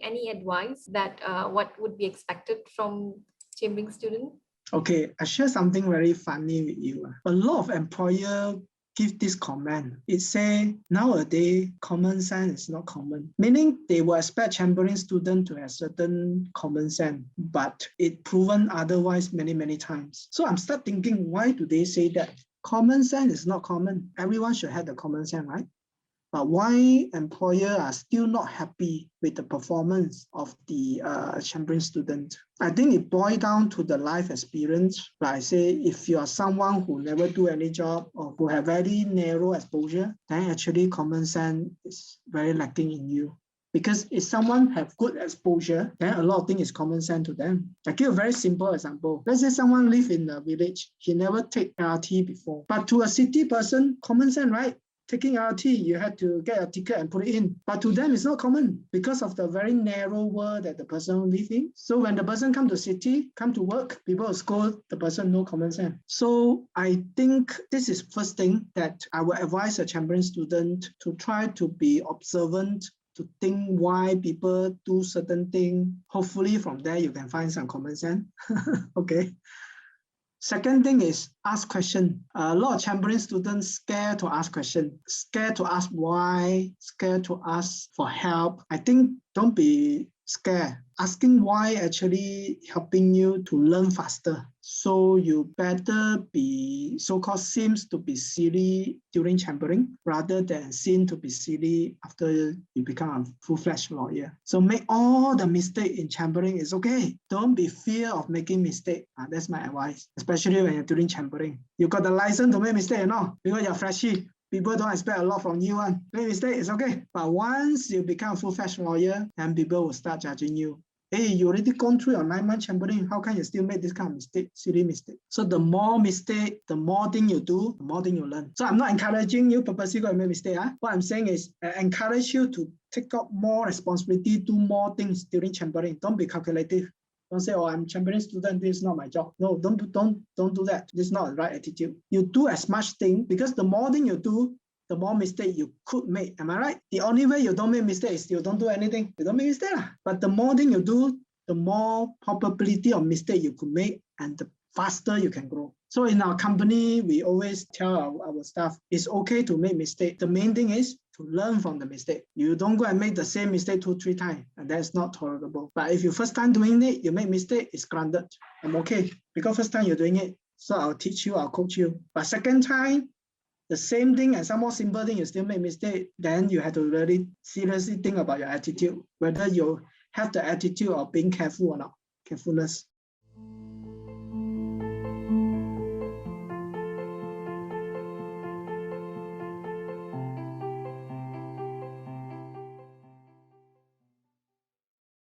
Any advice that what would be expected from chambering student? Okay, I share something very funny with you. A lot of employer give this comment. It say nowadays common sense is not common, meaning they will expect chambering student to have certain common sense, but it proven otherwise many times. So I'm start thinking, why do they say that? Common sense is not common. Everyone should have the common sense, right? But why employers are still not happy with the performance of the chambering student? I think it boils down to the life experience. Like I say, if you are someone who never do any job or who have very narrow exposure, then actually common sense is very lacking in you. Because if someone have good exposure, then a lot of things is common sense to them. I give a very simple example. Let's say someone live in a village, he never take LRT before. But to a city person, common sense, right? Taking LRT, you had to get a ticket and put it in. But to them, it's not common because of the very narrow world that the person live in. So when the person come to city, come to work, people will scold the person no common sense. So I think this is first thing that I will advise a chambering student to try to be observant, to think why people do certain things. Hopefully from there, you can find some common sense. Okay. Second thing is ask question. A lot of chambering students scared to ask question, scared to ask why, scared to ask for help. I think don't be scared. Asking why actually helping you to learn faster. So you better be so-called seems to be silly during chambering rather than seem to be silly after you become a full-fledged lawyer. So make all the mistake in chambering is okay. Don't be fear of making mistake. That's my advice, especially when you're doing chambering. You got the license to make mistake, you know, because you're freshy. People don't expect a lot from you. Make mistake, it's okay. But once you become a full-fledged lawyer, then people will start judging you. Hey, you already gone through your 9-month chambering. How can you still make this kind of mistake, silly mistake? So the more mistake, the more thing you do, the more thing you learn. So I'm not encouraging you purposely go and make mistake. What I'm saying is encourage you to take up more responsibility, do more things during chambering. Don't be calculative. Don't say, oh, I'm chambering student, this is not my job. No, don't do that. This is not the right attitude. You do as much thing because the more thing you do, the more mistake you could make. Am I right? The only way you don't make mistake is you don't do anything. You don't make mistake. But the more thing you do, the more probability of mistake you could make and the faster you can grow. So in our company, we always tell our staff, it's okay to make mistake. The main thing is to learn from the mistake. You don't go and make the same mistake 2-3 times, and that's not tolerable. But if you first time doing it, you make mistake, it's granted. I'm okay, because first time you're doing it, so I'll teach you, I'll coach you. But second time, the same thing and some more simple thing, you still make mistake, then you have to really seriously think about your attitude, whether you have the attitude of being careful or not, carefulness.